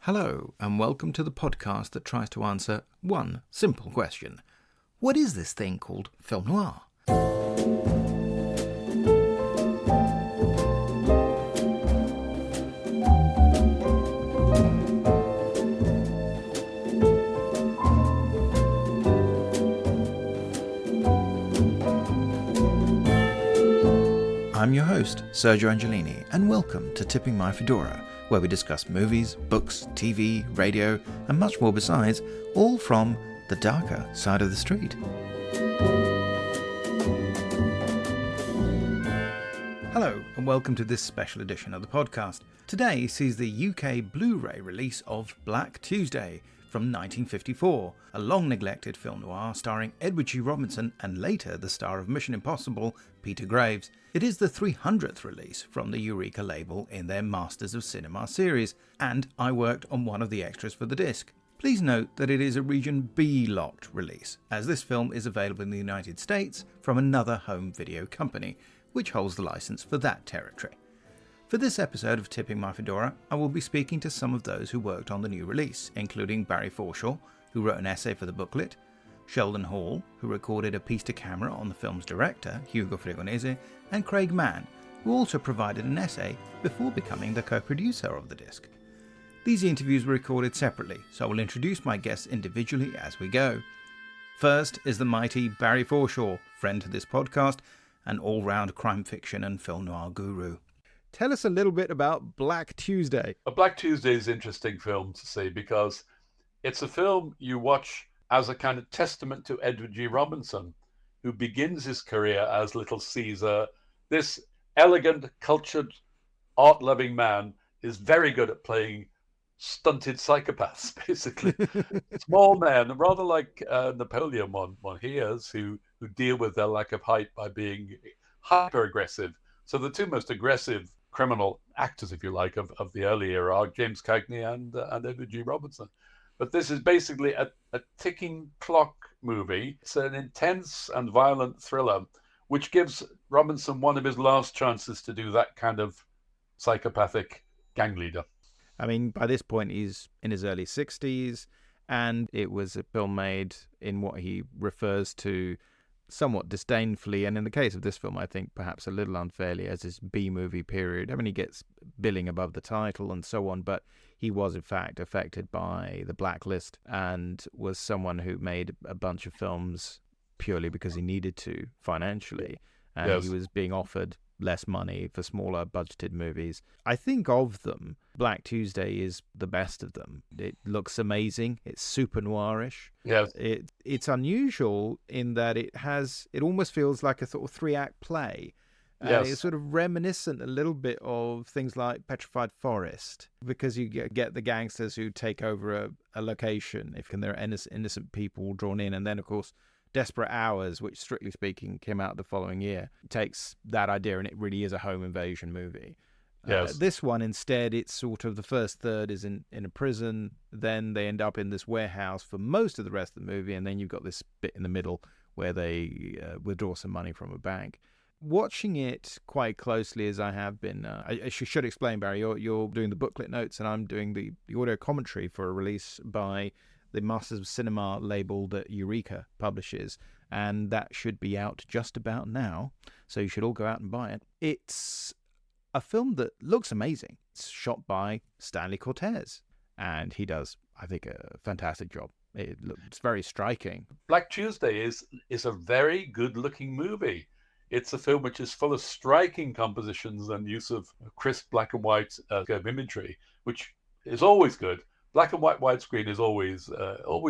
Hello, and welcome to the podcast that tries to answer one simple question. What is this thing called film noir? I'm your host, Sergio Angelini, and welcome to Tipping My Fedora, where we discuss movies, books, TV, radio, and much more besides, all from the darker side of the street. Hello, and welcome to this special edition of the podcast. Today sees the UK Blu-ray release of Black Tuesday from 1954, a long-neglected film noir starring Edward G. Robinson and later the star of Mission Impossible, Peter Graves. It is the 300th release from the Eureka label in their Masters of Cinema series, and I worked on one of the extras for the disc. Please note that it is a Region B locked release, as this film is available in the United States from another home video company, which holds the license for that territory. For this episode of Tipping My Fedora, I will be speaking to some of those who worked on the new release, including Barry Forshaw, who wrote an essay for the booklet, Sheldon Hall, who recorded a piece to camera on the film's director, Hugo Fregonese, and Craig Mann, who also provided an essay before becoming the co-producer of the disc. These interviews were recorded separately, so I will introduce my guests individually as we go. First is the mighty Barry Forshaw, friend to this podcast, an all-round crime fiction and film noir guru. Tell us a little bit about Black Tuesday. A Black Tuesday is an interesting film to see because it's a film you watch as a kind of testament to Edward G. Robinson, who begins his career as Little Caesar. This elegant, cultured, art-loving man is very good at playing stunted psychopaths, basically. Small men, rather like Napoleon one hears, who deal with their lack of height by being hyper-aggressive. So the two most aggressive criminal actors, if you like, of the early era are James Cagney and Edward G. Robinson. But this is basically a ticking clock movie. It's an intense and violent thriller, which gives Robinson one of his last chances to do that kind of psychopathic gang leader. I mean, by this point, he's in his early 60s, and it was a film made in what he refers to somewhat disdainfully, and in the case of this film, I think perhaps a little unfairly, as his B-movie period. I mean, he gets billing above the title and so on, but he was in fact affected by the blacklist and was someone who made a bunch of films purely because he needed to financially, and Yes. He was being offered less money for smaller budgeted movies. I think of them, Black Tuesday is the best of them. It looks amazing. It's super noirish. Yes. It's unusual in that it almost feels like a sort of 3-act play. Yes. It's sort of reminiscent a little bit of things like Petrified Forest, because you get the gangsters who take over a location, there are innocent people drawn in, and then of course Desperate Hours, which strictly speaking came out the following year, takes that idea and it really is a home invasion movie. Yes. This one, instead, it's sort of the first third is in a prison, then they end up in this warehouse for most of the rest of the movie, and then you've got this bit in the middle where they withdraw some money from a bank. Watching it quite closely as I have been, I should explain, Barry, you're doing the booklet notes and I'm doing the audio commentary for a release by the Masters of Cinema label that Eureka publishes, and that should be out just about now, so you should all go out and buy it. It's a film that looks amazing. It's shot by Stanley Cortez, and he does, I think, a fantastic job. It's very striking. Black Tuesday is a very good-looking movie. It's a film which is full of striking compositions and use of crisp black and white imagery, which is always good. Black and white widescreen is always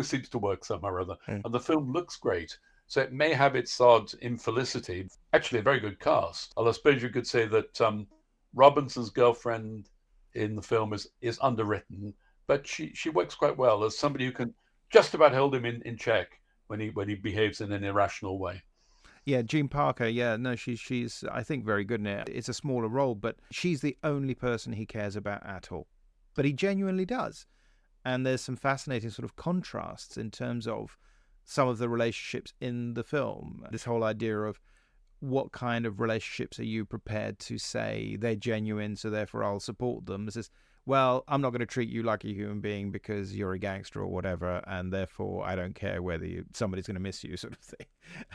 seems to work somehow or other, and the film looks great. So it may have its odd infelicity. Actually, a very good cast. Although I suppose you could say that Robinson's girlfriend in the film is underwritten, but she works quite well as somebody who can just about hold him in check when he behaves in an irrational way. Yeah, Jean Parker, she's I think very good in it. It's a smaller role, but she's the only person he cares about at all. But he genuinely does. And there's some fascinating sort of contrasts in terms of some of the relationships in the film. This whole idea of what kind of relationships are you prepared to say they're genuine, so therefore I'll support them. This is well, I'm not going to treat you like a human being because you're a gangster or whatever, and therefore I don't care whether somebody's going to miss you, sort of thing.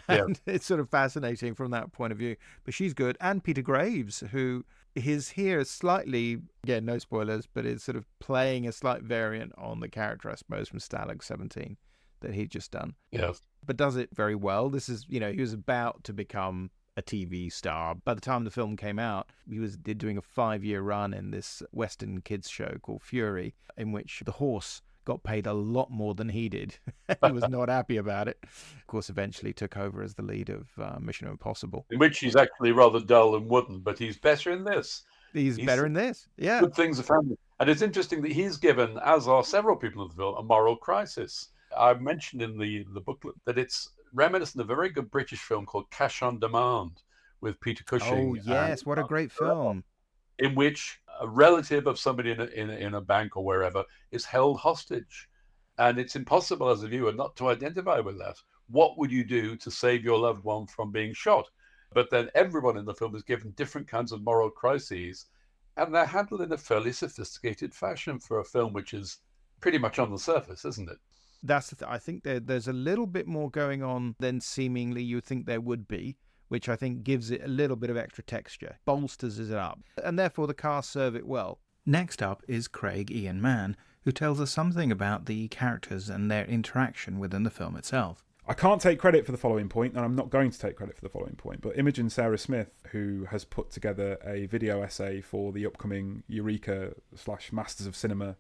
Yeah. And it's sort of fascinating from that point of view. But she's good. And Peter Graves, who is here slightly, again, no spoilers, but is sort of playing a slight variant on the character, I suppose, from Stalag 17 that he'd just done. Yes. But does it very well. This is, he was about to become a TV star. By the time the film came out, he was doing a 5-year run in this Western kids show called Fury, in which the horse got paid a lot more than he did. He was not happy about it. Of course, eventually took over as the lead of Mission Impossible. In which he's actually rather dull and wooden, but he's better in this. He's better in this, yeah. Good things are found. And it's interesting that he's given, as are several people in the film, a moral crisis. I mentioned in the booklet that it's reminiscent of a very good British film called Cash on Demand with Peter Cushing. Oh, yes, what a great film. In which a relative of somebody in a bank or wherever is held hostage. And it's impossible as a viewer not to identify with that. What would you do to save your loved one from being shot? But then everyone in the film is given different kinds of moral crises, and they're handled in a fairly sophisticated fashion for a film which is pretty much on the surface, isn't it? That's I think there's a little bit more going on than seemingly you think there would be, which I think gives it a little bit of extra texture, bolsters it up, and therefore the cast serve it well. Next up is Craig Ian Mann, who tells us something about the characters and their interaction within the film itself. I can't take credit for the following point, and I'm not going to take credit for the following point, but Imogen Sara Smith, who has put together a video essay for the upcoming Eureka / Masters of Cinema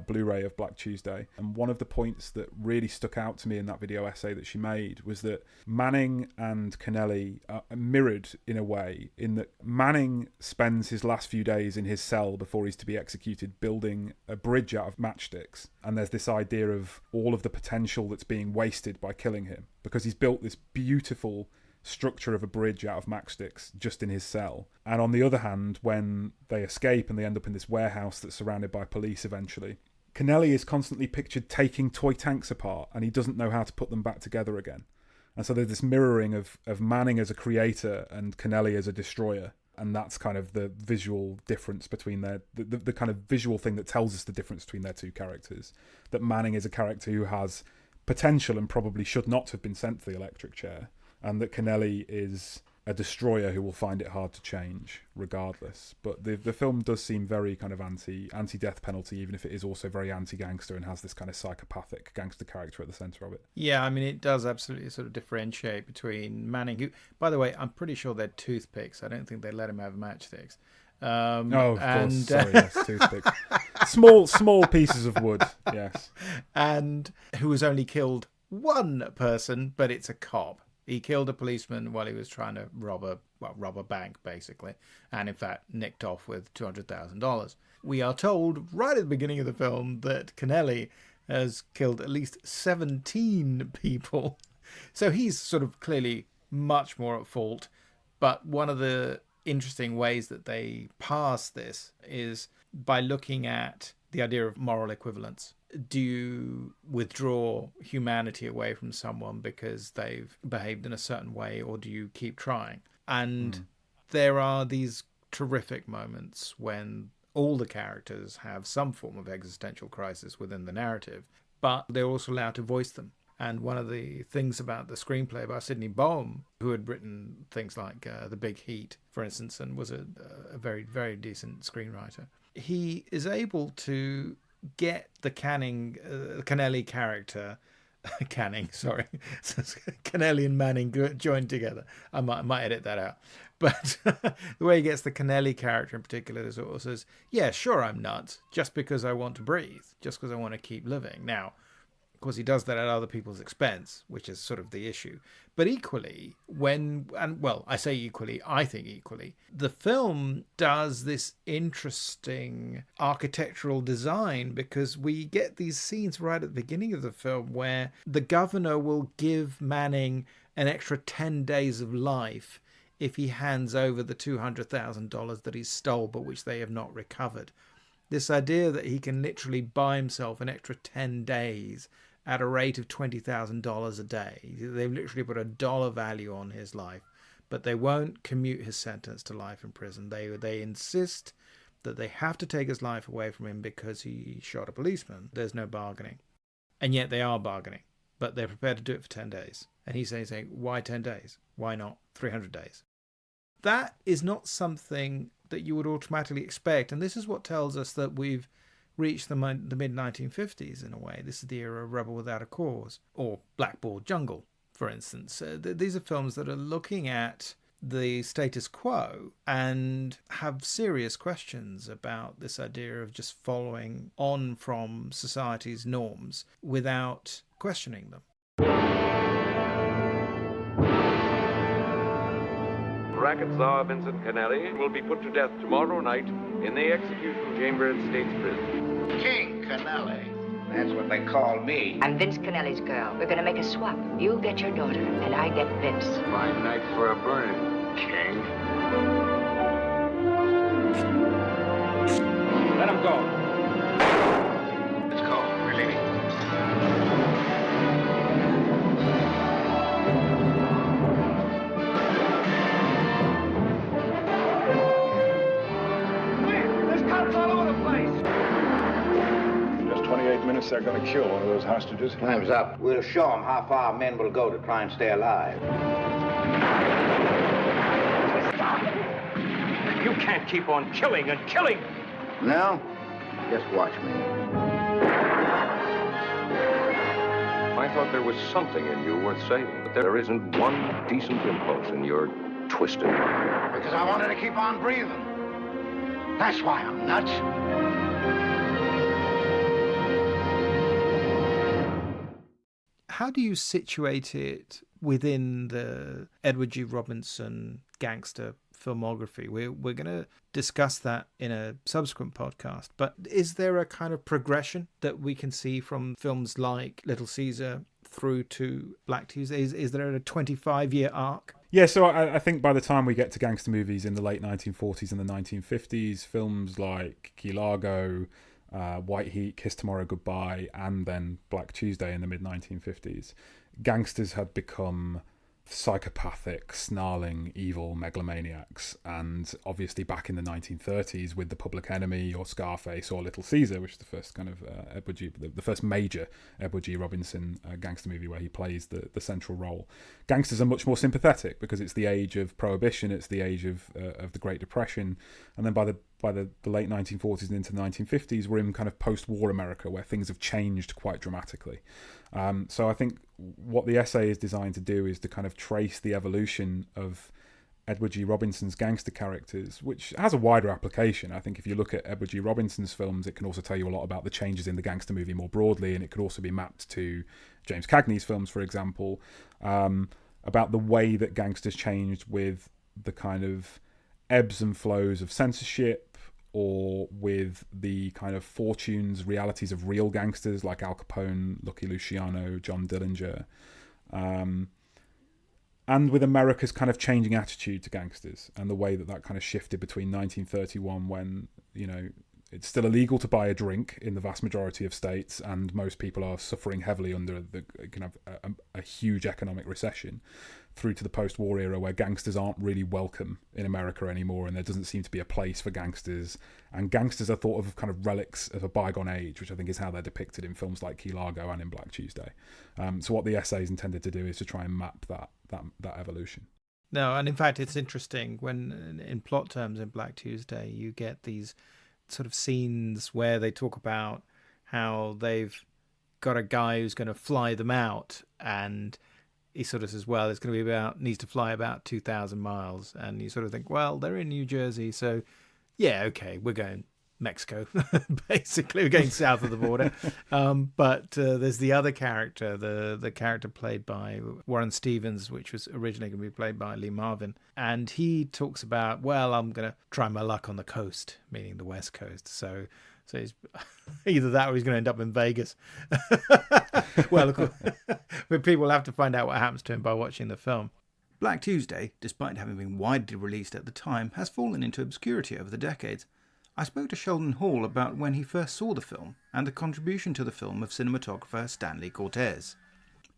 Blu-ray of Black Tuesday, and one of the points that really stuck out to me in that video essay that she made was that Manning and Kennelly are mirrored in a way, in that Manning spends his last few days in his cell before he's to be executed building a bridge out of matchsticks, and there's this idea of all of the potential that's being wasted by killing him, because he's built this beautiful structure of a bridge out of matchsticks just in his cell. And on the other hand, when they escape and they end up in this warehouse that's surrounded by police eventually, Kennelly is constantly pictured taking toy tanks apart, and he doesn't know how to put them back together again. And so there's this mirroring of Manning as a creator and Kennelly as a destroyer. And that's kind of the visual difference between the kind of visual thing that tells us the difference between their two characters. That Manning is a character who has potential and probably should not have been sent to the electric chair, and that Kennelly is a destroyer who will find it hard to change regardless. But the film does seem very kind of anti-death penalty, even if it is also very anti-gangster and has this kind of psychopathic gangster character at the centre of it. Yeah, I mean, it does absolutely sort of differentiate between Manning, who, by the way, I'm pretty sure they're toothpicks. I don't think they let him have matchsticks. Of course. Sorry, yes, toothpicks. Small pieces of wood, yes. And who has only killed one person, but it's a cop. He killed a policeman while he was trying to rob a bank, basically, and in fact nicked off with $200,000. We are told right at the beginning of the film that Kennelly has killed at least 17 people. So he's sort of clearly much more at fault. But one of the interesting ways that they pass this is by looking at the idea of moral equivalence. Do you withdraw humanity away from someone because they've behaved in a certain way, or do you keep trying? And there are these terrific moments when all the characters have some form of existential crisis within the narrative, but they're also allowed to voice them. And one of the things about the screenplay by Sydney Boehm, who had written things like The Big Heat, for instance, and was a very, very decent screenwriter, he is able to get the Kennelly character, Kennelly and Manning joined together. I might edit that out. But the way he gets the Kennelly character in particular is also says, yeah, sure, I'm nuts, just because I want to breathe, just because I want to keep living. Now, of course, he does that at other people's expense, which is sort of the issue. But equally, I think equally, the film does this interesting architectural design, because we get these scenes right at the beginning of the film where the governor will give Manning an extra 10 days of life if he hands over the $200,000 that he stole, but which they have not recovered. This idea that he can literally buy himself an extra 10 days at a rate of $20,000 a day. They've literally put a dollar value on his life, but they won't commute his sentence to life in prison. They insist that they have to take his life away from him because he shot a policeman. There's no bargaining. And yet they are bargaining, but they're prepared to do it for 10 days. And he's saying, why 10 days? Why not 300 days? That is not something that you would automatically expect. And this is what tells us that we've reached the mid-1950s in a way. This is the era of Rebel Without a Cause, or Blackboard Jungle, for instance. These are films that are looking at the status quo and have serious questions about this idea of just following on from society's norms without questioning them. Racket Czar Vincent Kennelly will be put to death tomorrow night in the execution chamber at State's Prison. King Kennelly. That's what they call me. I'm Vince Kennelly's girl. We're gonna make a swap. You get your daughter, and I get Vince. Fine night for a burning, King. Let him go. Let's go. We're leaving. There's cops all over the place. Just 28 minutes, they're going to kill one of those hostages. Time's up. We'll show them how far men will go to try and stay alive. Stop! You can't keep on killing and killing. Now, just watch me. I thought there was something in you worth saving, but there isn't one decent impulse in your twisted mind. Because I wanted to keep on breathing. That's why I'm nuts. How do you situate it within the Edward G. Robinson gangster filmography? We're going to discuss that in a subsequent podcast, but is there a kind of progression that we can see from films like Little Caesar through to Black Tuesday? Is there a 25-year arc? Yeah, so I think by the time we get to gangster movies in the late 1940s and the 1950s, films like Key Largo, White Heat, Kiss Tomorrow Goodbye, and then Black Tuesday in the mid-1950s, gangsters had become psychopathic, snarling, evil megalomaniacs. And obviously back in the 1930s with The Public Enemy or Scarface or Little Caesar, which is the first kind of the first major Edward G. Robinson gangster movie where he plays the central role, gangsters are much more sympathetic because it's the age of Prohibition, it's the age of the Great Depression. And then by the late 1940s and into the 1950s, we're in kind of post-war America where things have changed quite dramatically. So I think what the essay is designed to do is to kind of trace the evolution of Edward G. Robinson's gangster characters, which has a wider application. I think if you look at Edward G. Robinson's films, it can also tell you a lot about the changes in the gangster movie more broadly, and it could also be mapped to James Cagney's films, for example, about the way that gangsters changed with the kind of ebbs and flows of censorship, or with the kind of fortunes, realities of real gangsters like Al Capone, Lucky Luciano, John Dillinger, and with America's kind of changing attitude to gangsters and the way that kind of shifted between 1931, when, you know, it's still illegal to buy a drink in the vast majority of states, and most people are suffering heavily under the kind of a huge economic recession, through to the post-war era where gangsters aren't really welcome in America anymore, and there doesn't seem to be a place for gangsters, and gangsters are thought of kind of relics of a bygone age, which I think is how they're depicted in films like Key Largo and in Black Tuesday. So what the essay is intended to do is to try and map that evolution. No, and in fact it's interesting when in plot terms in Black Tuesday you get these sort of scenes where they talk about how they've got a guy who's going to fly them out, and he sort of says, well, it's going to be needs to fly about 2,000 miles. And you sort of think, well, they're in New Jersey, so yeah, okay, we're going Mexico, basically. We're going south of the border. But there's the other character, the character played by Warren Stevens, which was originally going to be played by Lee Marvin. And he talks about, well, I'm going to try my luck on the coast, meaning the West Coast. So he's either that or he's going to end up in Vegas. Well, of course, but people will have to find out what happens to him by watching the film. Black Tuesday, despite having been widely released at the time, has fallen into obscurity over the decades. I spoke to Sheldon Hall about when he first saw the film and the contribution to the film of cinematographer Stanley Cortez.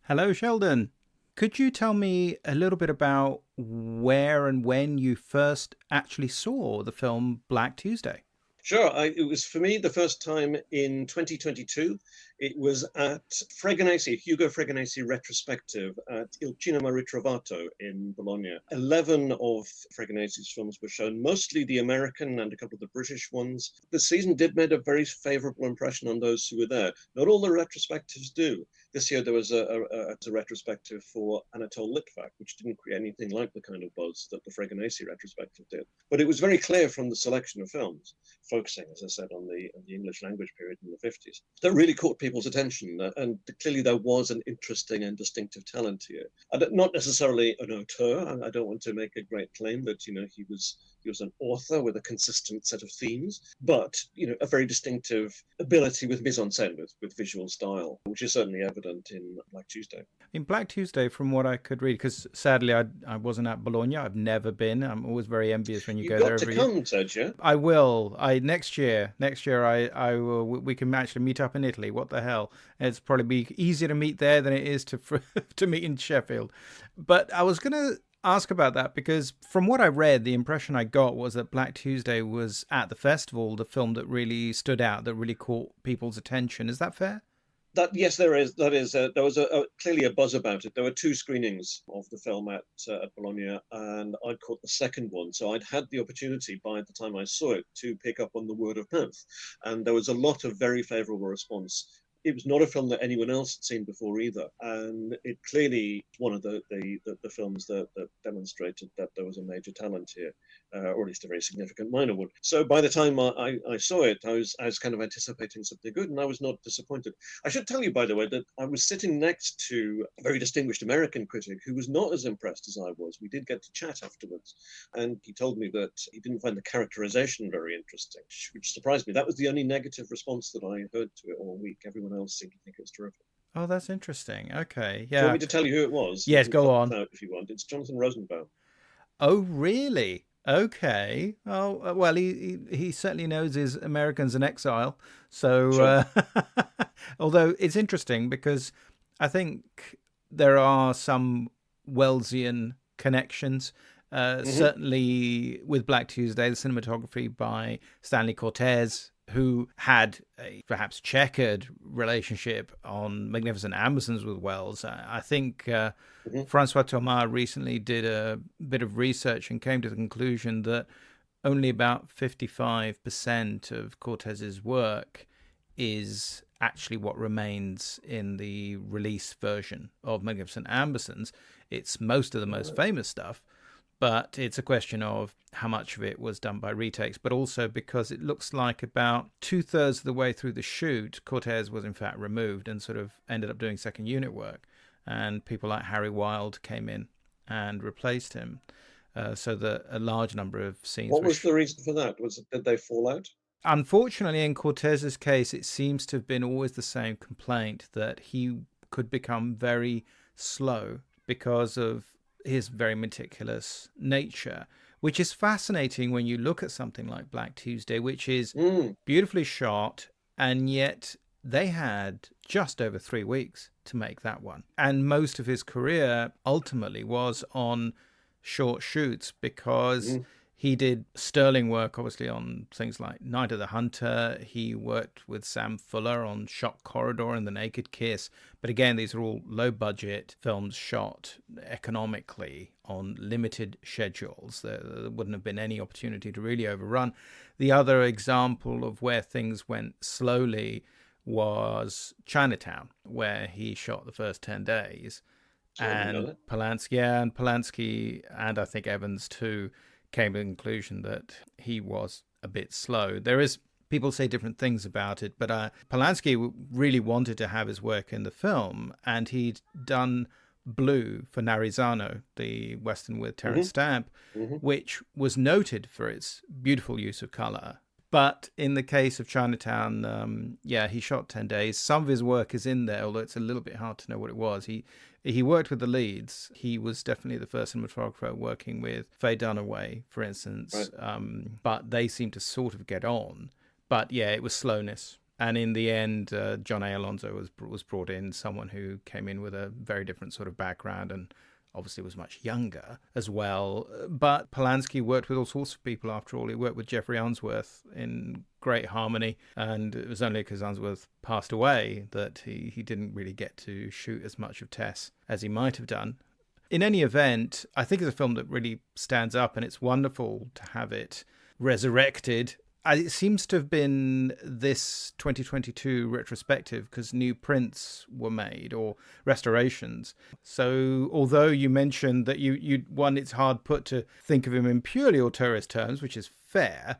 Hello, Sheldon. Could you tell me a little bit about where and when you first actually saw the film Black Tuesday? Sure. It was, for me, the first time in 2022. It was at Hugo Fregonese retrospective at Il Cinema Ritrovato in Bologna. 11 of Fregonese's films were shown, mostly the American and a couple of the British ones. The season did make a very favorable impression on those who were there. Not all the retrospectives do. This year there was a retrospective for Anatole Litvak, which didn't create anything like the kind of buzz that the Fregonese retrospective did. But it was very clear from the selection of films, focusing, as I said, on the English language period in the 50s, that really caught people's attention. And clearly there was an interesting and distinctive talent here. Not necessarily an auteur. I don't want to make a great claim that, he was an author with a consistent set of themes, but, a very distinctive ability with mise-en-scène, with visual style, which is certainly evident in Black Tuesday. In Black Tuesday, from what I could read, because sadly I wasn't at Bologna, I've never been. I'm always very envious when you go there every year. You've got to come, Sergio. I will. Next year I will. We can actually meet up in Italy. What the hell? It's probably be easier to meet there than it is to meet in Sheffield. But I was going to ask about that because from what I read, the impression I got was that Black Tuesday was at the festival the film that really stood out, that really caught people's attention. Is that fair? Yes, there is. There was clearly a buzz about it. There were 2 screenings of the film at Bologna, and I'd caught the second one. So I'd had the opportunity by the time I saw it to pick up on the word of mouth. And there was a lot of very favourable response. It was not a film that anyone else had seen before either. And it clearly one of the films that demonstrated that there was a major talent here, or at least a very significant minor one. So by the time I saw it, I was kind of anticipating something good, and I was not disappointed. I should tell you, by the way, that I was sitting next to a very distinguished American critic who was not as impressed as I was. We did get to chat afterwards, and he told me that he didn't find the characterization very interesting, which surprised me. That was the only negative response that I heard to it all week. Everyone else seemed to think it was terrific. Oh, that's interesting. Okay, yeah. Do you want me to tell you who it was? Yes, go on. Out if you want. It's Jonathan Rosenbaum. Oh, really? Okay. Oh, well, he certainly knows his Americans in Exile. So, Sure. Although it's interesting because I think there are some Wellesian connections. Certainly with Black Tuesday, the cinematography by Stanley Cortez, who had a perhaps checkered relationship on Magnificent Ambersons with Wells. I think Francois Thomas recently did a bit of research and came to the conclusion that only about 55% of Cortez's work is actually what remains in the release version of Magnificent Ambersons. It's most of the most famous stuff, but it's a question of how much of it was done by retakes, but also because it looks like about 2/3 of the way through the shoot, Cortez was in fact removed and sort of ended up doing second unit work. And people like Harry Wilde came in and replaced him. So that a large number of scenes... What was the reason for that? Did they fall out? Unfortunately, in Cortez's case, it seems to have been always the same complaint, that he could become very slow because of his very meticulous nature, which is fascinating when you look at something like Black Tuesday, which is beautifully shot, and yet they had just over 3 weeks to make that one. And most of his career ultimately was on short shoots because he did sterling work, obviously, on things like Night of the Hunter. He worked with Sam Fuller on Shock Corridor and The Naked Kiss. But again, these are all low-budget films shot economically on limited schedules. There wouldn't have been any opportunity to really overrun. The other example of where things went slowly was Chinatown, where he shot the first 10 days. And Polanski and I think Evans too came to the conclusion that he was a bit slow. People say different things about it, but Polanski really wanted to have his work in the film, and he'd done Blue for Narizano, the Western with Terence Stamp, which was noted for its beautiful use of color. But in the case of Chinatown, he shot 10 days. Some of his work is in there, although it's a little bit hard to know what it was. He worked with the leads. He was definitely the first cinematographer working with Faye Dunaway, for instance. Right. But they seemed to sort of get on. But yeah, it was slowness. And in the end, John A. Alonso was brought in, someone who came in with a very different sort of background and obviously was much younger as well. But Polanski worked with all sorts of people after all. He worked with Jeffrey Unsworth in great harmony, and it was only because Unsworth passed away that he didn't really get to shoot as much of Tess as he might have done. In any event, I think it's a film that really stands up, and it's wonderful to have it resurrected. It seems to have been this 2022 retrospective because new prints were made or restorations. So although you mentioned that it's hard put to think of him in purely auteurist terms, which is fair,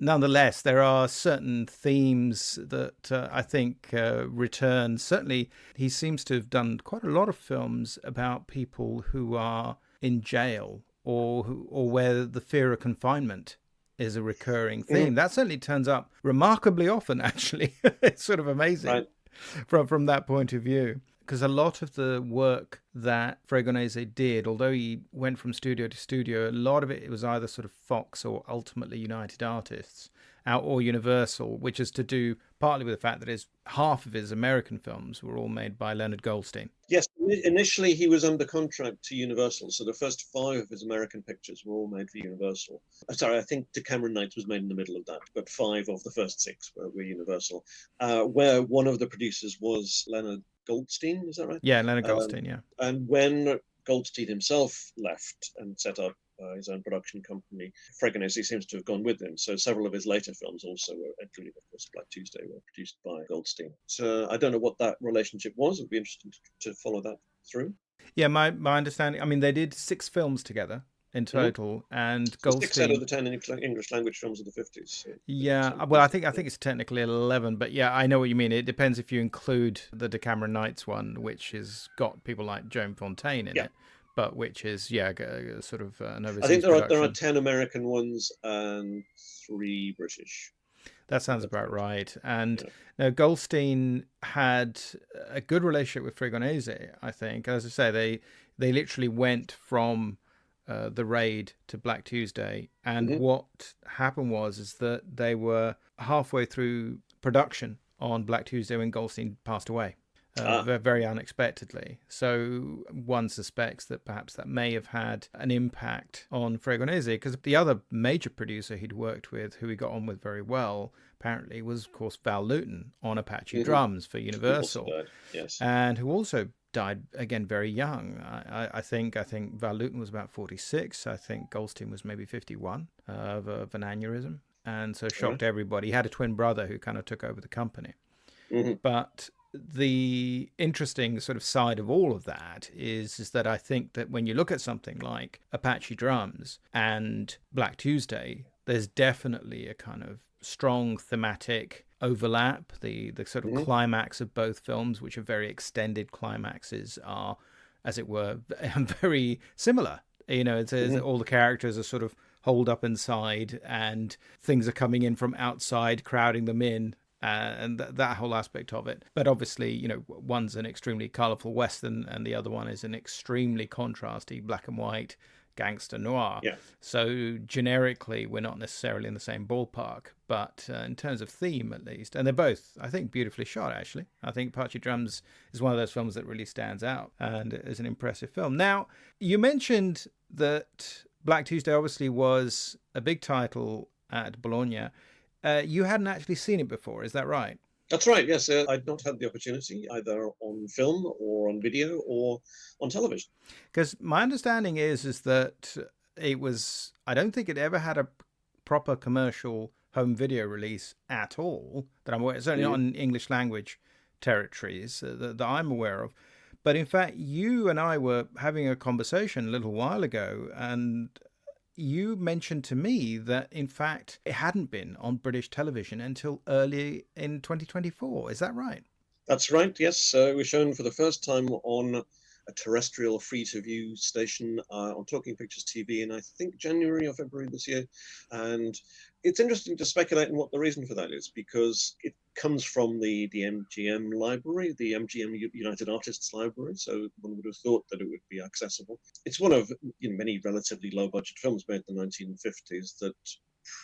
nonetheless, there are certain themes that I think return. Certainly, he seems to have done quite a lot of films about people who are in jail or where the fear of confinement is a recurring theme. That certainly turns up remarkably often, actually. It's sort of amazing from that point of view. Because a lot of the work that Fregonese did, although he went from studio to studio, a lot of it was either sort of Fox or ultimately United Artists or Universal, which is to do partly with the fact that half of his American films were all made by Leonard Goldstein. Yes, initially he was under contract to Universal, so the first 5 of his American pictures were all made for Universal. Sorry, I think Decameron Nights was made in the middle of that, but 5 of the first 6 were Universal, where one of the producers was Leonard Goldstein, is that right? Yeah, Leonard Goldstein, yeah. And when Goldstein himself left and set up his own production company, Fregonese seems to have gone with him. So several of his later films also were, including, of course, Black Tuesday, were produced by Goldstein. So I don't know what that relationship was. It would be interesting to follow that through. Yeah, my understanding, I mean, they did 6 films together in total, and Goldstein... 6 out of the 10 English language films of the 50s. So yeah, well, I think it's technically 11, but yeah, I know what you mean. It depends if you include the Decameron Nights one, which has got people like Joan Fontaine in it, but which is, sort of an overseas I think there production. are 10 American ones and 3 British. That sounds about right. And now Goldstein had a good relationship with Fregonese, I think. As I say, they literally went from The Raid to Black Tuesday, and what happened is that they were halfway through production on Black Tuesday when Goldstein passed away. Very unexpectedly. So one suspects that perhaps that may have had an impact on Fregonese, because the other major producer he'd worked with, who he got on with very well, apparently, was, of course, Val Lewton on Apache Drums for Universal, and who also died, again, very young. I think Val Lewton was about 46. I think Goldstein was maybe 51 of an aneurysm, and so shocked everybody. He had a twin brother who kind of took over the company. But the interesting sort of side of all of that is that I think that when you look at something like Apache Drums and Black Tuesday, there's definitely a kind of strong thematic overlap. The sort of climax of both films, which are very extended climaxes, are, as it were, very similar. You know, it's all the characters are sort of holed up inside and things are coming in from outside, crowding them in. And that whole aspect of it. But obviously, you know, one's an extremely colourful Western and the other one is an extremely contrasty black and white gangster noir. So generically, we're not necessarily in the same ballpark, but in terms of theme, at least, and they're both, I think, beautifully shot, actually. I think Apache Drums is one of those films that really stands out and is an impressive film. Now, you mentioned that Black Tuesday obviously was a big title at Bologna. You hadn't actually seen it before, is that right? That's right, yes. I'd not had the opportunity, either on film or on video or on television. Because my understanding is that it was, I don't think it ever had a proper commercial home video release at all, that I'm aware, certainly not in English language territories that I'm aware of. But in fact, you and I were having a conversation a little while ago, and you mentioned to me that, in fact, it hadn't been on British television until early in 2024. Is that right? That's right, yes. It was shown for the first time on a terrestrial free-to-view station on Talking Pictures TV in, I think, January or February this year. And it's interesting to speculate on what the reason for that is, because it comes from the MGM library, the MGM United Artists library, so one would have thought that it would be accessible. It's one of many relatively low-budget films made in the 1950s that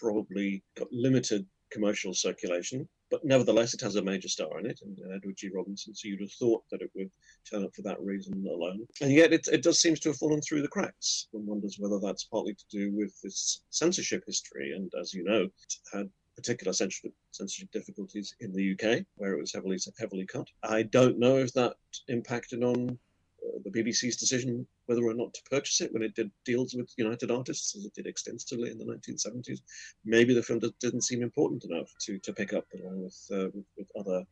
probably got limited commercial circulation, but nevertheless it has a major star in it, and Edward G. Robinson, so you'd have thought that it would turn up for that reason alone. And yet it does seem to have fallen through the cracks. One wonders whether that's partly to do with its censorship history, and as you know, it had particular censorship difficulties in the UK, where it was heavily cut. I don't know if that impacted on the BBC's decision whether or not to purchase it when it did deals with United Artists, as it did extensively in the 1970s. Maybe the film didn't seem important enough to pick up along with other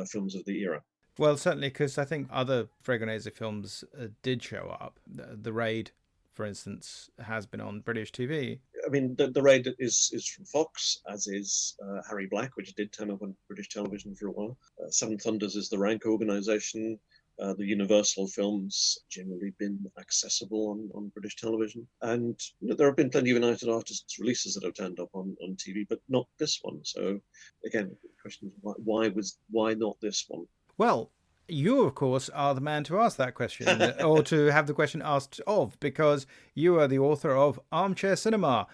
films of the era. Well, certainly, because I think other Fregonese films did show up. The Raid, for instance, has been on British TV. I mean, the Raid is from Fox, as is Harry Black, which did turn up on British television for a while. Seven Thunders is the Rank organisation. The Universal films generally been accessible on British television, and there have been plenty of United Artists releases that have turned up on TV, but not this one. So again, the question is why not this one? Well, you of course are the man to ask that question, or to have the question asked of, because you are the author of Armchair Cinema.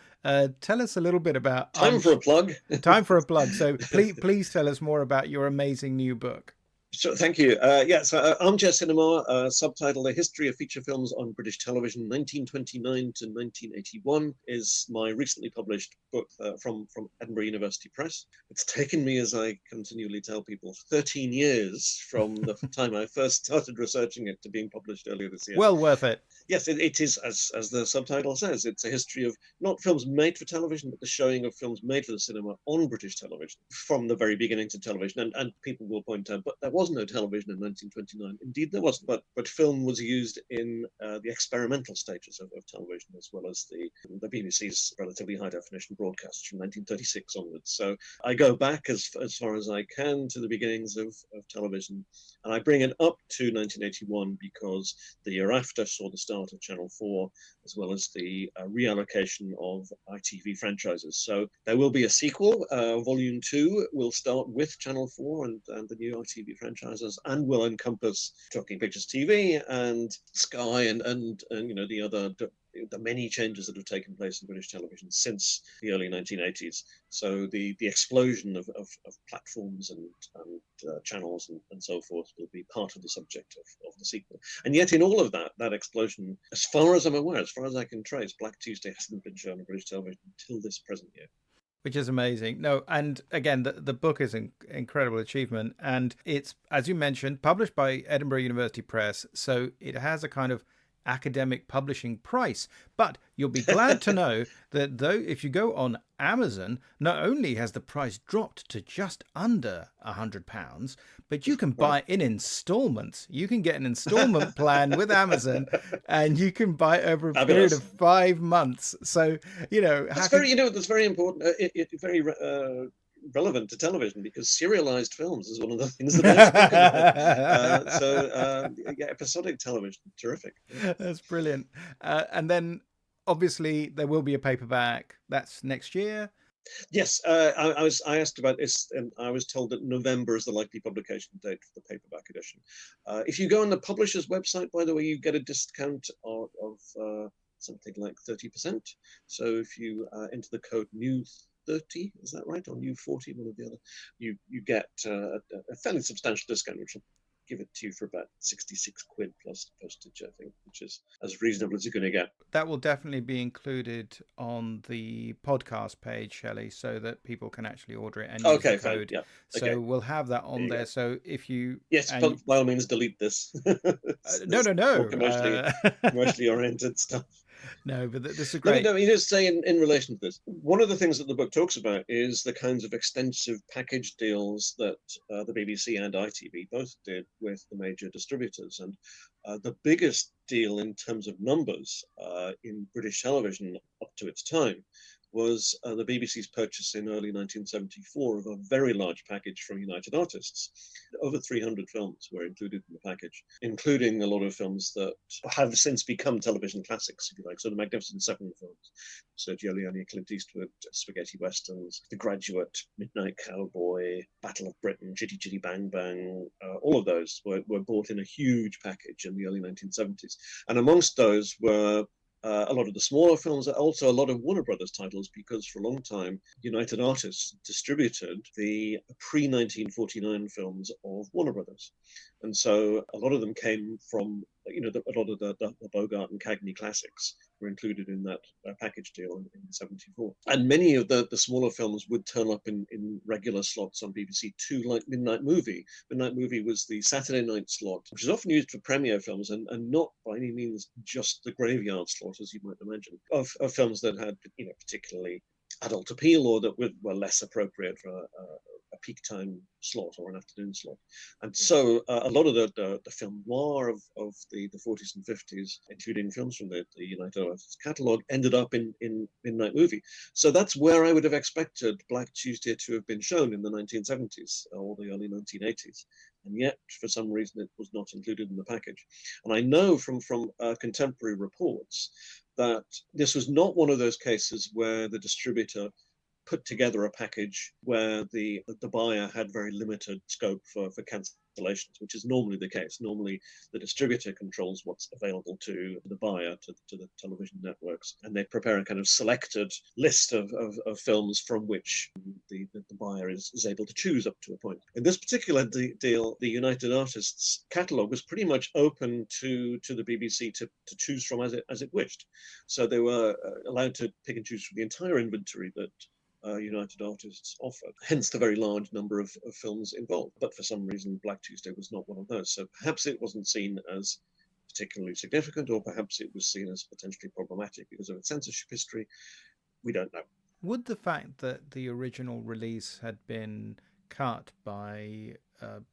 Tell us a little bit about Time for a plug. Time for a plug. So please tell us more about your amazing new book. Sure, thank you. So Armchair Cinema, subtitled A History of Feature Films on British Television, 1929 to 1981, is my recently published book from Edinburgh University Press. It's taken me, as I continually tell people, 13 years from the time I first started researching it to being published earlier this year. Well worth it. Yes, it is, as the subtitle says, it's a history of not films made for television, but the showing of films made for the cinema on British television, from the very beginning to television. And people will point out, but there was no television in 1929. Indeed, there wasn't, but film was used in the experimental stages of television, as well as the BBC's relatively high-definition broadcasts from 1936 onwards. So I go back as far as I can to the beginnings of television, and I bring it up to 1981 because the year after saw the start of Channel 4, as well as the reallocation of ITV franchises. So there will be a sequel. Volume 2 will start with Channel 4 and the new ITV franchises, and will encompass Talking Pictures TV and Sky and the many changes that have taken place in British television since the early 1980s. So the explosion of platforms and channels and so forth will be part of the subject of the sequel. And yet in all of that explosion, as far as I'm aware, as far as I can trace, Black Tuesday hasn't been shown on British television until this present year. Which is amazing. No, and again, the book is an incredible achievement. And it's, as you mentioned, published by Edinburgh University Press. So it has a kind of academic publishing price. But you'll be glad to know that though if you go on Amazon, not only has the price dropped to just under £100, but you can buy in installments. You can get an installment plan with Amazon, and you can buy over a period of 5 months. So that's very important. Very relevant to television, because serialized films is one of the things that I spoke about. Episodic television, terrific. That's brilliant. And then obviously there will be a paperback. That's next year. Yes, I asked about this, and I was told that November is the likely publication date for the paperback edition. If you go on the publisher's website, by the way, you get a discount of something like 30%. So if you enter the code NEW30, is that right, or NEW40, one or the other, you get a fairly substantial discount, which will give it to you for about 66 quid plus postage, I think, which is as reasonable as you're going to get. That will definitely be included on the podcast page, Shelley, so that people can actually order it and use the code. Yeah. So we'll have that on there. So if you... Yes, by all means, delete this. No. Commercially oriented stuff. No, but this is great. Let me just say in relation to this, one of the things that the book talks about is the kinds of extensive package deals that the BBC and ITV both did with the major distributors. And the biggest deal in terms of numbers in British television up to its time was the BBC's purchase in early 1974 of a very large package from United Artists. Over 300 films were included in the package, including a lot of films that have since become television classics, if you like. So the Magnificent Seven films, Sergio Leone, Clint Eastwood, spaghetti westerns, The Graduate, Midnight Cowboy, Battle of Britain, Chitty Chitty Bang Bang, all of those were bought in a huge package in the early 1970s. And amongst those were a lot of the smaller films, also a lot of Warner Brothers titles, because for a long time, United Artists distributed the pre-1949 films of Warner Brothers. And so a lot of them came from, a lot of the Bogart and Cagney classics were included in that package deal in 74. And many of the smaller films would turn up in regular slots on BBC Two, like Midnight Movie. Midnight Movie was the Saturday night slot, which is often used for premiere films, and not by any means just the graveyard slot, as you might imagine, of films that had particularly adult appeal, or that were less appropriate for a peak time slot or an afternoon slot. And so a lot of the film noir of the 40s and 50s, including films from the United Artists catalogue, ended up in Midnight Movie. So that's where I would have expected Black Tuesday to have been shown in the 1970s or the early 1980s. And yet, for some reason, it was not included in the package. And I know from contemporary reports that this was not one of those cases where the distributor put together a package where the buyer had very limited scope for cancellations, which is normally the case. Normally, the distributor controls what's available to the buyer, to the television networks, and they prepare a kind of selected list of films from which the buyer is able to choose up to a point. In this particular deal, the United Artists catalogue was pretty much open to the BBC to choose from as it wished. So they were allowed to pick and choose from the entire inventory that United Artists offered, hence the very large number of films involved. But for some reason, Black Tuesday was not one of those. So perhaps it wasn't seen as particularly significant, or perhaps it was seen as potentially problematic because of its censorship history. We don't know. Would the fact that the original release had been cut by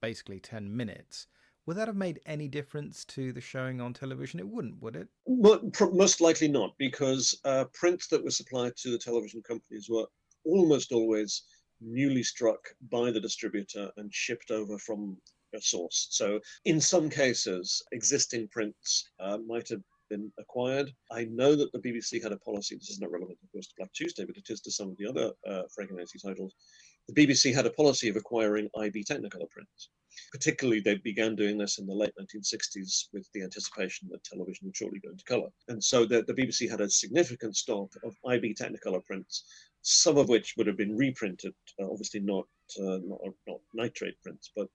basically 10 minutes, would that have made any difference to the showing on television? It wouldn't, would it? Well, most likely not, because prints that were supplied to the television companies were almost always newly struck by the distributor and shipped over from a source. So in some cases, existing prints might have been acquired. I know that the BBC had a policy, this is not relevant, of course, to Black Tuesday, but it is to some of the other Fregonese titles. The BBC had a policy of acquiring IB Technicolor prints. Particularly, they began doing this in the late 1960s with the anticipation that television would shortly go into colour. And so the BBC had a significant stock of IB Technicolor prints, some of which would have been reprinted, obviously not nitrate prints, but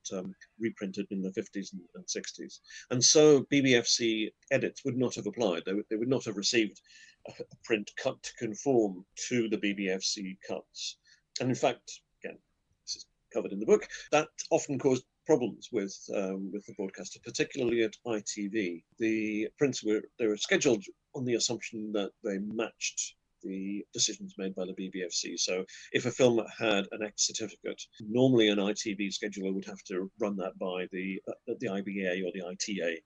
reprinted in the 50s and 60s. And so BBFC edits would not have applied. They would not have received a print cut to conform to the BBFC cuts. And in fact, again, this is covered in the book, that often caused problems with the broadcaster, particularly at ITV. The prints were scheduled on the assumption that they matched the decisions made by the BBFC. So if a film had an X certificate, normally an ITV scheduler would have to run that by the IBA or the ITA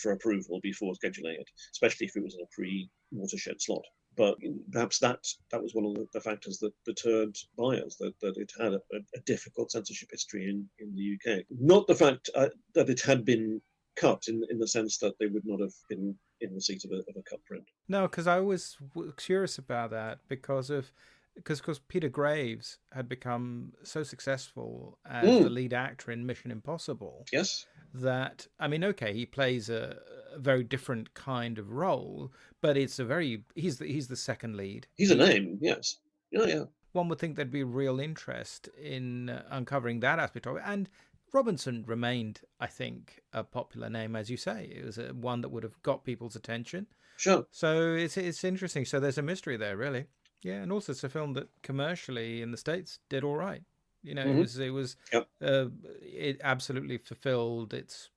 for approval before scheduling it, especially if it was in a pre-watershed slot. But perhaps that was one of the factors that deterred buyers, that it had a difficult censorship history in the UK. Not the fact that it had been cut in the sense that they would not have been in receipt of a cut print. No, because I was curious about that because Peter Graves had become so succce's the lead actor in Mission Impossible. Yes. That, I mean, okay, he plays a very different kind of role, but it's he's the second lead. He's a name, yes. Yeah. One would think there'd be real interest in uncovering that aspect of it. And Robinson remained, I think, a popular name, as you say. It was one that would have got people's attention. Sure. So it's interesting. So there's a mystery there, really. Yeah, and also it's a film that commercially in the States did all right. You know, it absolutely fulfilled its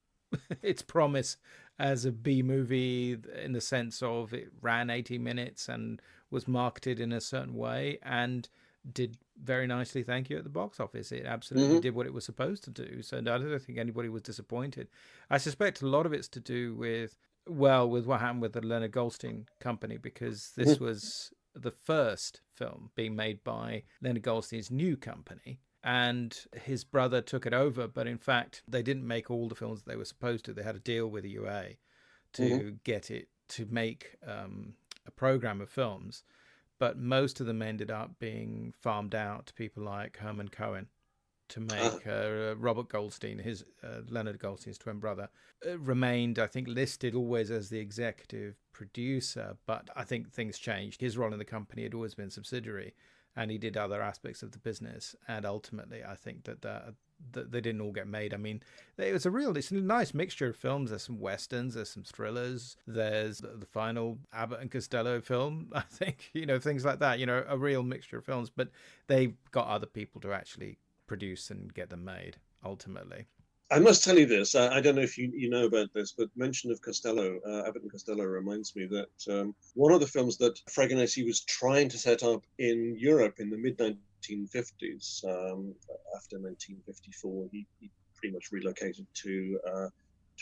promise as a B movie in the sense of it ran 80 minutes and was marketed in a certain way and did very nicely, thank you, at the box office. It absolutely did what it was supposed to do. So I don't think anybody was disappointed. I suspect a lot of it's to do with what happened with the Leonard Goldstein company, because this was the first film being made by Leonard Goldstein's new company. And his brother took it over, but in fact, they didn't make all the films they were supposed to. They had a deal with the UA to get it to make a program of films, but most of them ended up being farmed out to people like Herman Cohen. to make Robert Goldstein, his Leonard Goldstein's twin brother, remained, I think, listed always as the executive producer. But I think things changed. His role in the company had always been subsidiary, and he did other aspects of the business. And ultimately, I think that they didn't all get made. I mean, it's a nice mixture of films. There's some westerns, there's some thrillers, there's the final Abbott and Costello film, I think, things like that, a real mixture of films. But they got other people to actually produce and get them made, ultimately. I must tell you this. I don't know if you know about this, but mention of Costello, Abbott and Costello, reminds me that one of the films that Fregonese was trying to set up in Europe in the mid-1950s, after 1954, he pretty much relocated to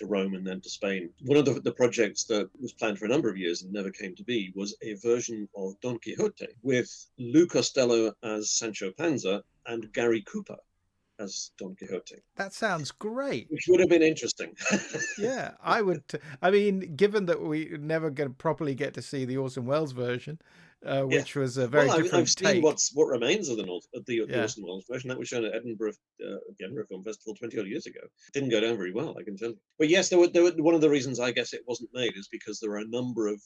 Rome and then to Spain. One of the projects that was planned for a number of years and never came to be was a version of Don Quixote with Lou Costello as Sancho Panza and Gary Cooper as Don Quixote. That sounds great. Which would have been interesting. Yeah, I would. I mean, given that we never going to properly get to see the Orson Welles version, which was a very different I've seen take. what remains of the Orson Welles version. That was shown at Edinburgh Film Festival 20 odd years ago. Didn't go down very well, I can tell you. But yes, there were one of the reasons I guess it wasn't made is because there were a number of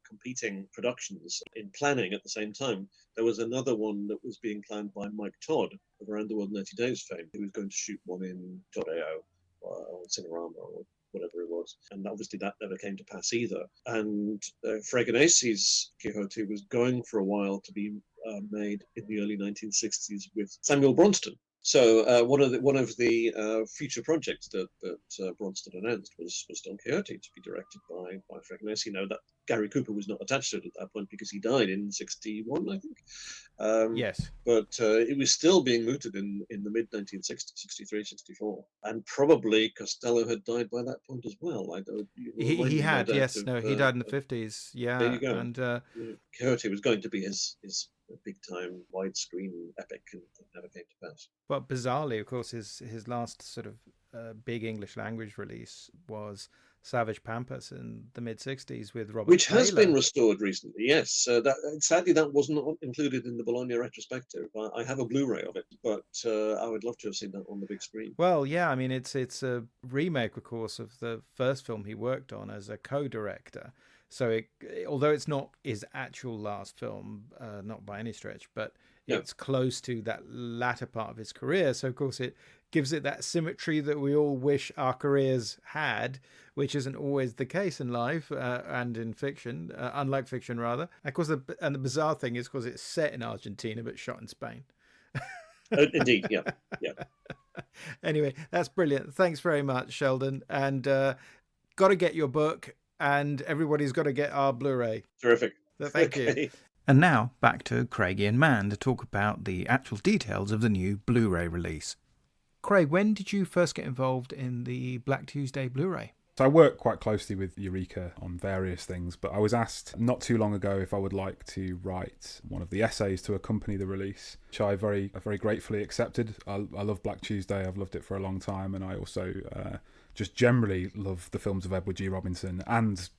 competing productions in planning at the same time. There was another one that was being planned by Mike Todd of Around the World in 30 Days fame, who was going to shoot one in Torreo or Cinerama or whatever it was. And obviously that never came to pass either. And Fregonese's Quixote was going for a while to be made in the early 1960s with Samuel Bronston. So one of the future projects that Bronston announced was Don Quixote to be directed by Fregonese. Now that Gary Cooper was not attached to it at that point because he died in 61, I think. Yes. But it was still being mooted in the mid-1960s, 63, 64. And probably Costello had died by that point as well. He had, yes. No, he died in the 50s. Yeah. There you go. And Quixote was going to be his big-time widescreen epic, and it never came to pass. But bizarrely, of course, his last sort of big English language release was Savage Pampas in the mid-60s with Robert Which Taylor. has been restored recently, yes. Sadly, that wasn't included in the Bologna retrospective. I have a Blu-ray of it, but I would love to have seen that on the big screen. Well, yeah, I mean, it's a remake, of course, of the first film he worked on as a co-director. So although it's not his actual last film, not by any stretch, but it's close to that latter part of his career. So, of course, it gives it that symmetry that we all wish our careers had, which isn't always the case in life and in fiction, unlike fiction, rather. Of course, the bizarre thing is, of course, it's set in Argentina but shot in Spain. Indeed, yeah. Anyway, that's brilliant. Thanks very much, Sheldon. And got to get your book. And everybody's got to get our Blu-ray. Terrific. So thank you. And now back to Craigie and Mann to talk about the actual details of the new Blu-ray release. Craig, when did you first get involved in the Black Tuesday Blu-ray? So I work quite closely with Eureka on various things, but I was asked not too long ago if I would like to write one of the essays to accompany the release, which I very gratefully accepted. I love Black Tuesday. I've loved it for a long time, and I also just generally love the films of Edward G. Robinson and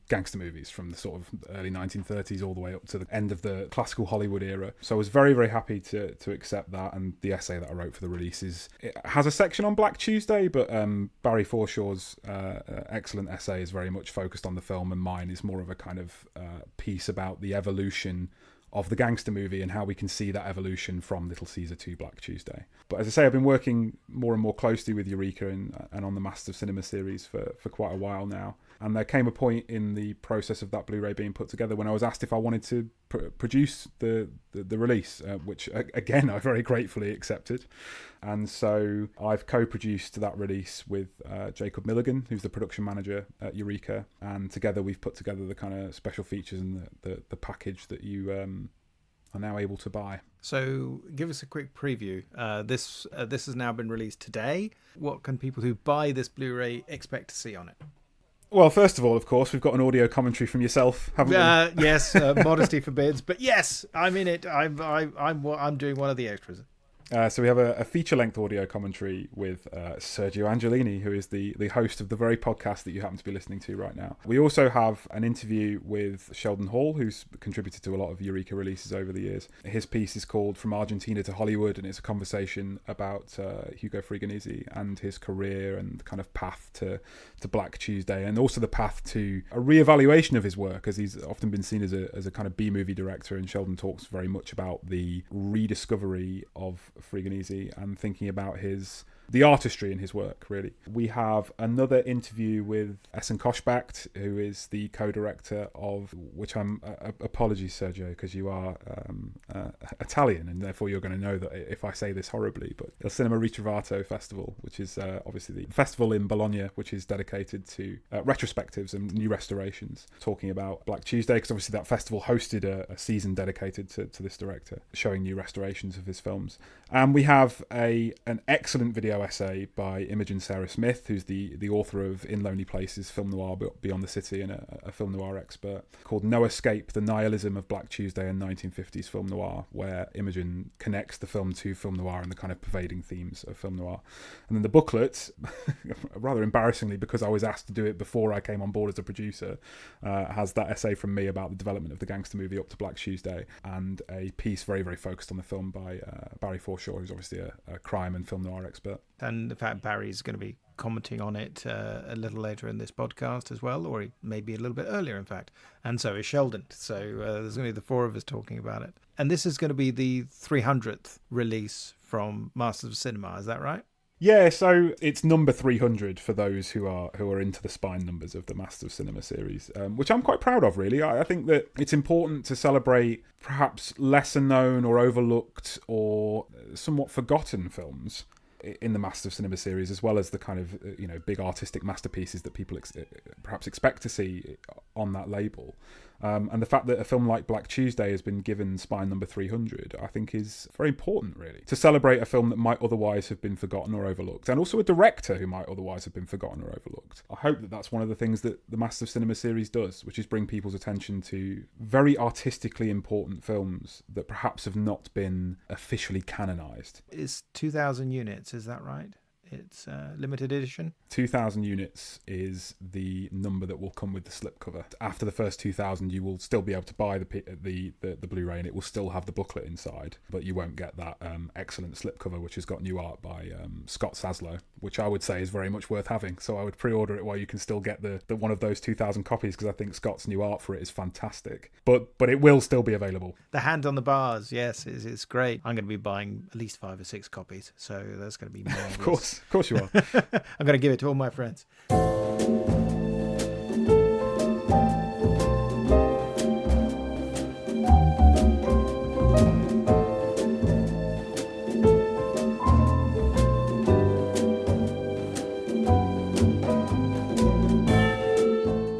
gangster movies from the sort of early 1930s all the way up to the end of the classical Hollywood era. So I was very happy to accept that, and the essay that I wrote for the release it has a section on Black Tuesday, but Barry Forshaw's excellent essay is very much focused on the film, and mine is more of a kind of piece about the evolution of the gangster movie and how we can see that evolution from Little Caesar to Black Tuesday. But as I say, I've been working more and more closely with Eureka and on the Masters of Cinema series for quite a while now. And there came a point in the process of that Blu-ray being put together when I was asked if I wanted to produce the release, which again I very gratefully accepted. And so I've co-produced that release with Jacob Milligan, who's the production manager at Eureka, and together we've put together the kind of special features and the package that you are now able to buy. So give us a quick preview. This has now been released today. What can people who buy this Blu-ray expect to see on it? Well, first of all, of course, we've got an audio commentary from yourself, haven't we? Yes, modesty forbids, but yes, I'm in it. I'm doing one of the extras. So we have a feature-length audio commentary with Sergio Angelini, who is the host of the very podcast that you happen to be listening to right now. We also have an interview with Sheldon Hall, who's contributed to a lot of Eureka releases over the years. His piece is called From Argentina to Hollywood, and it's a conversation about Hugo Fregonese and his career and the kind of path to Black Tuesday, and also the path to a re-evaluation of his work, as he's often been seen as a kind of B-movie director, and Sheldon talks very much about the rediscovery of Fregonese and thinking about the artistry in his work, really. We have another interview with Essen Koschbacht, who is the co-director of, which I'm, apologies Sergio, because you are Italian, and therefore you're going to know that if I say this horribly, but the Cinema Ritrovato Festival, which is obviously the festival in Bologna, which is dedicated to retrospectives and new restorations, talking about Black Tuesday, because obviously that festival hosted a season dedicated to this director, showing new restorations of his films. And we have an excellent video essay by Imogen Sara Smith, who's the author of In Lonely Places, Film Noir Beyond the City, and a film noir expert, called No Escape, The Nihilism of Black Tuesday and 1950s Film Noir, where Imogen connects the film to film noir and the kind of pervading themes of film noir. And then the booklet, rather embarrassingly, because I was asked to do it before I came on board as a producer, has that essay from me about the development of the gangster movie up to Black Tuesday, and a piece very, very focused on the film by Barry Forshaw, who's obviously a crime and film noir expert. And in fact, Barry's going to be commenting on it a little later in this podcast as well, or maybe a little bit earlier, in fact. And so is Sheldon. So there's going to be the four of us talking about it. And this is going to be the 300th release from Masters of Cinema. Is that right? Yeah, so it's number 300 for those who are into the spine numbers of the Masters of Cinema series, which I'm quite proud of, really. I think that it's important to celebrate perhaps lesser known or overlooked or somewhat forgotten films in the Masters of Cinema series, as well as the kind of big artistic masterpieces that people perhaps expect to see on that label. And the fact that a film like Black Tuesday has been given spine number 300, I think is very important, really, to celebrate a film that might otherwise have been forgotten or overlooked, and also a director who might otherwise have been forgotten or overlooked. I hope that that's one of the things that the Masters of Cinema series does, which is bring people's attention to very artistically important films that perhaps have not been officially canonised. It's 2,000 units, is that right? It's limited edition. 2,000 units is the number that will come with the slipcover. After the first 2,000, you will still be able to buy the Blu-ray, and it will still have the booklet inside, but you won't get that excellent slipcover, which has got new art by Scott Saslow, which I would say is very much worth having. So I would pre-order it while you can still get the one of those 2,000 copies, because I think Scott's new art for it is fantastic. But it will still be available. The hand on the bars, yes, it's great. I'm going to be buying at least 5 or 6 copies, so that's going to be marvelous. Of course you are. I'm going to give it to all my friends.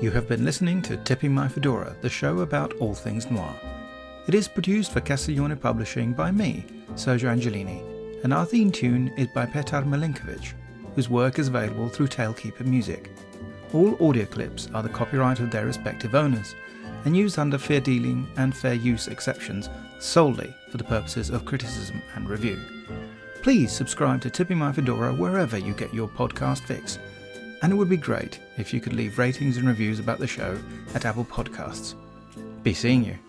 You have been listening to Tipping My Fedora, the show about all things noir. It is produced for Castiglione Publishing by me, Sergio Angelini, and our theme tune is by Petar Milinkovic, whose work is available through Tailkeeper Music. All audio clips are the copyright of their respective owners and used under fair dealing and fair use exceptions solely for the purposes of criticism and review. Please subscribe to Tipping My Fedora wherever you get your podcast fix, and it would be great if you could leave ratings and reviews about the show at Apple Podcasts. Be seeing you.